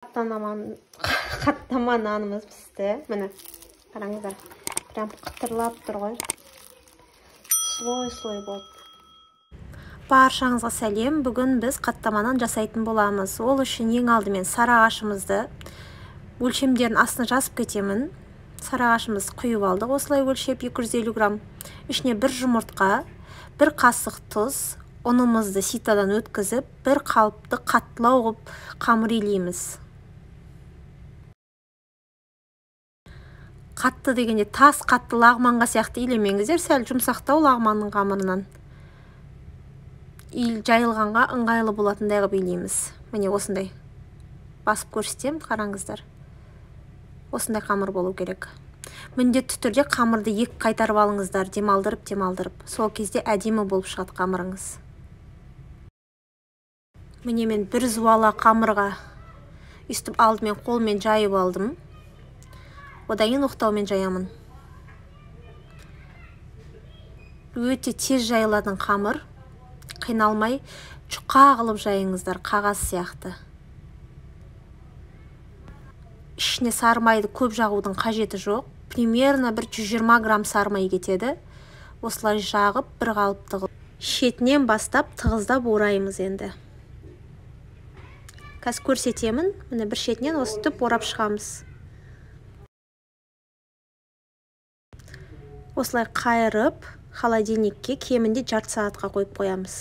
Қаттама нанымыз пісті. Міне, қараңыздар. Прям қытырлап тұр ғой. Слой болып. Баршаңызға сәлем. Бүгін біз қаттамадан жасайтын боламыз. Ол үшін ең алдымен сары ағашымызды өлшемдерін астына жазып кетемін. Сары ағашымыз құйып алдық. Осылай өлшеп 250 грамм. Ішіне бір жұмыртқа, бір қасық тұз, ұнымызды ситадан өткізіп, бір қалыпты қаттылау ғып қамыр илейміз. Қатты дегенде тас қатты лағманға сияқты илемеңіздер, сәл жұмсақтау лағманның қамырынан. Жайылғанға ыңғайлы болатындай ғып илейміз. Міне осындай. Басып көрсетем, қараңыздар. Осындай қамыр болу керек. Міндетті түрде қамырды екі қайтарып алыңыздар, демалдырып. Сол кезде әдемі болып шығады қамырыңыз. Міне мен бір зуала қамырға үстіп алдымен қолмен жайып алдым. Одан кейін оқтаумен жаямын. Өте тез жайылатын қамыр. Қиналмай жұқа қылып жайыңыздар, қағаз сияқты. Ішіне сармайды көп жағудың қажеті жоқ. Примерно 120 грамм сармай кетеді. Осылай жағып, бір қалыпты қылып. Шетінен бастап тығыздап ораймыз енді. Қазір көрсетемін. Міне бір шетінен осытып орап шығамыз. Осылай қайырып, холодильникке кемінде жарты сағатқа қойып қоямыз.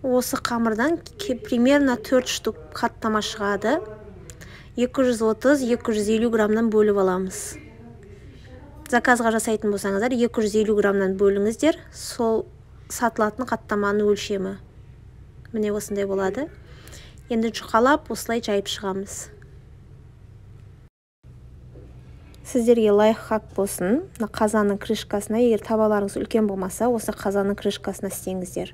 Осы қамырдан примерно 4 штук қаттама шығады. 230-250 граммнан бөліп аламыз. Заказға жасайтын болсаңыздар 250 граммнан бөліңіздер. Сол сатылатын қаттаманың өлшемі. Міне осындай болады. Енді жұқалап осылай жайып шығамыз. Сіздерге лайфхак болсын. Қазанның крышкасына, егер табаларыңыз үлкен болмаса, осы қазанның крышкасына істеңіздер.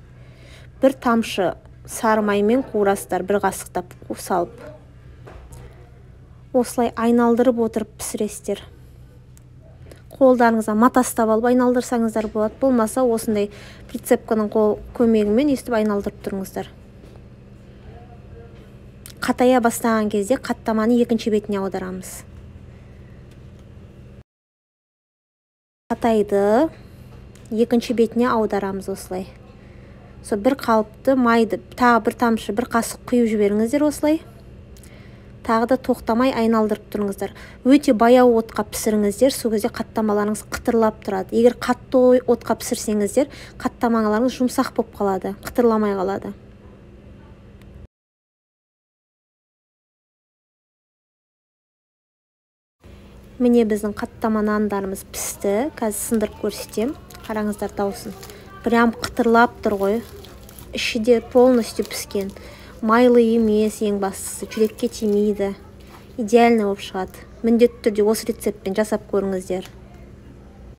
Бір тамшы сармаймен қуырасыздар, бір қасықтап салып. Осылай айналдырып отырып пісіресіздер. Қолдарыңызға матастап алып айналдырсаңыздар болады. Болмаса осындай прицепканың көмегімен естіп айналдырып тұрыңыздар. Қатая бастаған кезде қаттаманы екінші бетіне аударамыз. Қатайды екінші бетіне аударамыз осылай. Сол бір қалыпты майды, тағы бір тамшы, бір қасық құйып жіберіңіздер осылай. Тағы да тоқтамай айналдырып тұрыңыздар. Өте баяу отқа пісіріңіздер, сол кезде қаттамаларыңыз қытырлап тұрады. Егер қатты отқа пісірсеңіздер, қаттамаларыңыз жұмсақ болып қалады, қытырламай қалады. Міне біздің қаттама нандарымыз пісті. Қазір сындырып көрсетем. Қараңыздар даусын. Прям қытырлап тұр ғой. Іші де полностью піскен. Майлы емес, ең бастысы, жүрекке тимейді. Идеально болып шығады. Міндетті түрде осы рецептпен жасап көріңіздер.